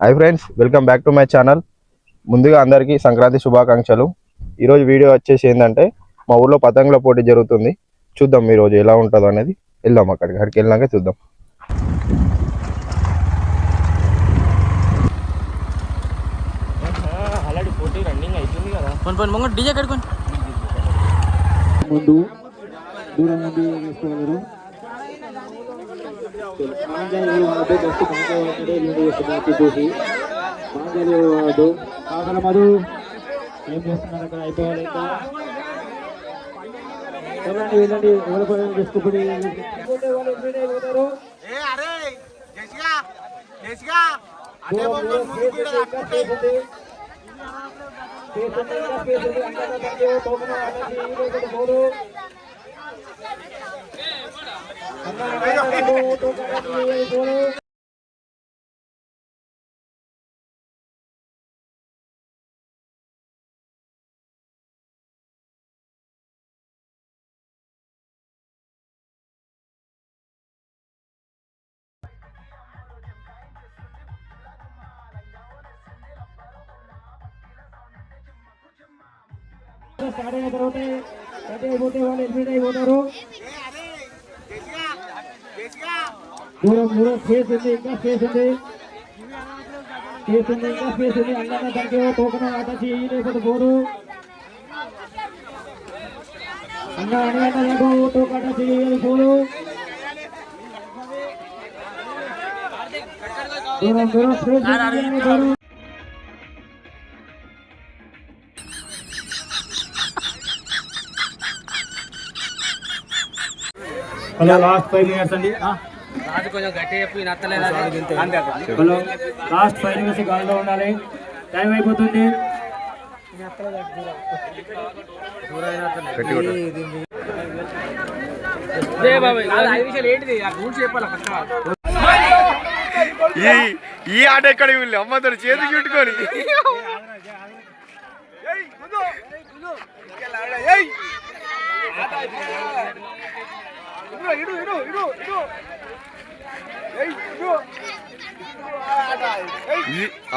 Hi friends, welcome back to my channel. ముందుగా అందరికీ సంక్రాంతి శుభాకాంక్షలు. ఈరోజు వీడియో వచ్చేసి ఏంటంటే మా ఊర్లో పతంగుల పోటీ జరుగుతుంది. చూద్దాం ఈరోజు ఎలా ఉంటుందో అనేది. వెళ్దాం, అక్కడికి వెళ్ళినాక చూద్దాం. ముందు దూరం నుండి వేసుకోగలరు. మాంజాలి వాడు జస్ట్ చూసి మాంజాలి వాడు కాకల మధు ఏం చేస్తున్నారు అక్కడ అయిపోవాలి. వెళ్ళండి వెళ్ళండి, ఎవరు తీసుకుపడి స్టార్ట్ అయిన తర్వాత కట్ అయిపోతే వాళ్ళు ఎలిమినేట్ అయిపోతారు. దూరం స్పేస్ ఉంది, ఇంకా స్పేస్ ఉంది, ఇంకా స్పేస్ ఉంది. అందంగా దానికి టోకన్ అటాచ్ లేకపోతే పోరు. అంగా అని టోకన్ అటాచ్ పోరు. దూరం స్పేస్ హలో, లాస్ట్ 5 minutes అండి. కొంచెం గట్టి చెప్పి నత్తలేదు. హలో, లాస్ట్ 5 minutes గాలిలో ఉండాలి. టైం అయిపోతుంది. ఈ ఆట ఎక్కడ అమ్మతో చేతి చుట్టుకొని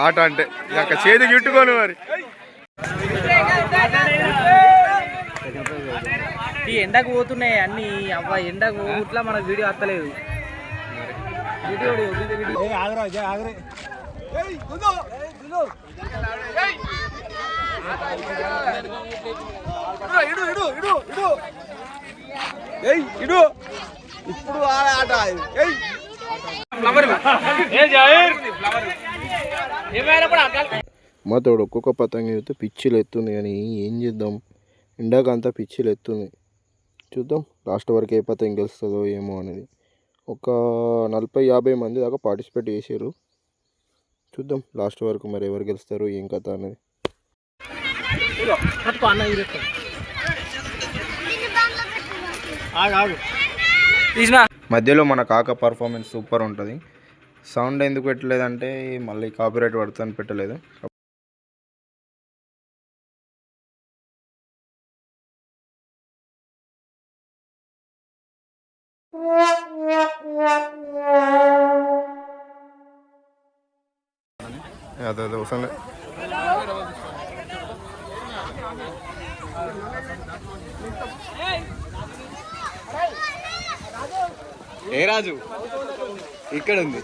ఆట అంటే ఇంకా చేతి చుట్టుకోను మరి. ఈ ఎండకు పోతున్నాయి అన్ని. అవ్వ ఎండకు ఇట్లా మనకు వీడియో వస్తలేదు. ఇప్పుడు ఆట మా తోడు ఒక్కొక్క పతంగి అయితే పిచ్చిలు ఎత్తుంది, కానీ ఏం చేద్దాం, ఇండాక అంతా పిచ్చిలు ఎత్తుంది. చూద్దాం లాస్ట్ వరకు ఏ పతంగి గెలుస్తుందో ఏమో అనేది. ఒక 40-50 మంది దాకా పార్టిసిపేట్ చేసారు. చూద్దాం లాస్ట్ వరకు మరి ఎవరు గెలుస్తారు ఏం కథ అనేది. మధ్యలో మన కాక పర్ఫార్మెన్స్ సూపర్ ఉంటుంది. సౌండ్ ఎందుకు పెట్టలేదంటే మళ్ళీ కాపీరైట్ పడుతుందని పెట్టలేదు. అదే అవసరం ఏ రాజు ఇక్కడ ఉంది.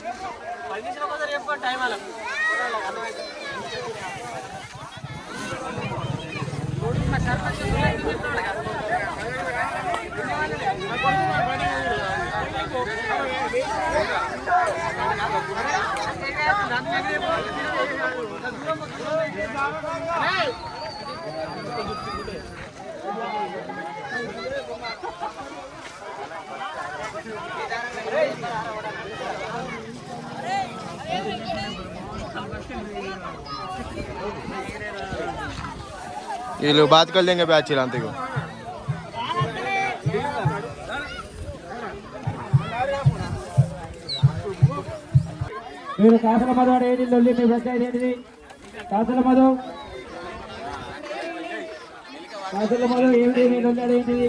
వీళ్ళు బాత్ कर देंगे बैच चिलाते को. మీరు కాసల మధు ఏంటి లొల్లి మీ పంచాయతీ ఏంటిది? కాసల మధు ఏమిటి మీ లొల్లి ఏంటిది?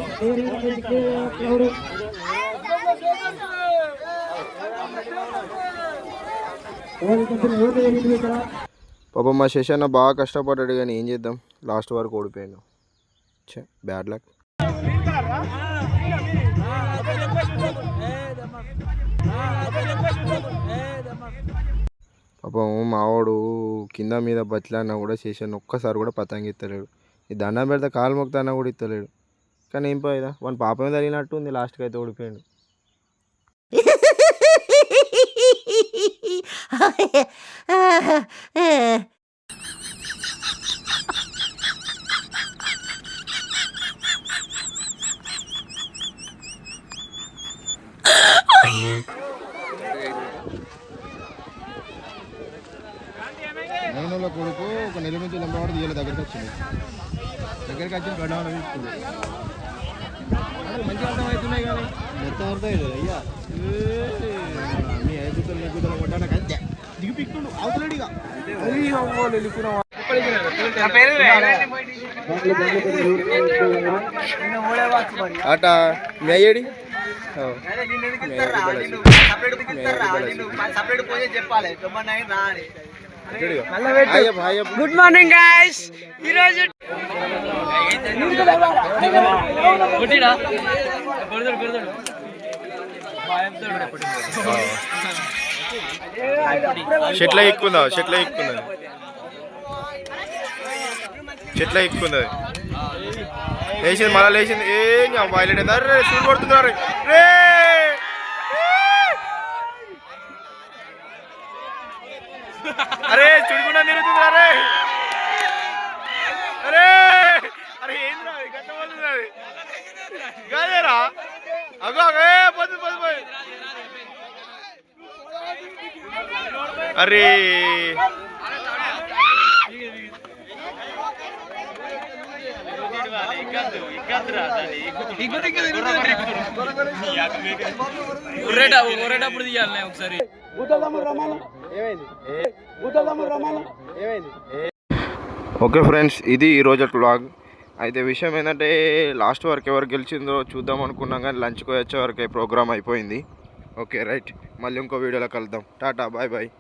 ఎవరు పాపం మా శేషన్న బాగా కష్టపడ్డాడు కానీ ఏం చేద్దాం లాస్ట్ వరకు ఓడిపోయాను. Bad luck. పాపం మావాడు కింద మీద బతిలాడినా కూడా శేషన్న ఒక్కసారి కూడా పతంగి ఇస్తలేడు. ఈ దండం పెడితే కాలు మొక్కుతానా కూడా ఇస్తలేడు. కానీ ఏం పోయిదా వాని పాపమే తగిలినట్టు ఉంది. లాస్ట్కి అయితే ఓడిపోయాడు. నైన్లో కొడుకు ఒక నెల నుంచి లంబవాడు తీయాలి దగ్గరికి వచ్చి గడ్డ తీసుకుంది. మంచిగా అర్థమవుతున్నాయి కానీ మొత్తం అర్థమవుతుంది అయ్యా. మీ ఐదుగురు నెగ్గుదల కొట్టాక అంతే దిగి పిక్కుండు అవుతున్నాడుగా. ఆట మీ అయ్యాడి గుడ్ మార్నింగ్ గైస్. ఈరోజు చెట్ల ఎక్కుందా లేచింది మళ్ళీ లేచింది. ఏం వైలెట్ అయిందా రే సూట్ కొడుతున్నారు రే. అరే చుడుకుండా తిరుగుతుంది అరే. అరే అరే ఏంద్రా గట్టబోతుంది అది కాదేరా. అగో పోతుంది. అరే ఒరేటప్పుడు తీయాలి ఒకసారి. ఓకే ఫ్రెండ్స్, ఇది ఈరోజు వ్లాగ్. అయితే విషయం ఏంటంటే లాస్ట్ వరకు ఎవరు గెలిచిందో చూద్దాం అనుకున్నాం కానీ లంచ్కి వచ్చే వరకు ప్రోగ్రామ్ అయిపోయింది. ఓకే రైట్, మళ్ళీ ఇంకో వీడియోలో కలుద్దాం. Tata bye bye.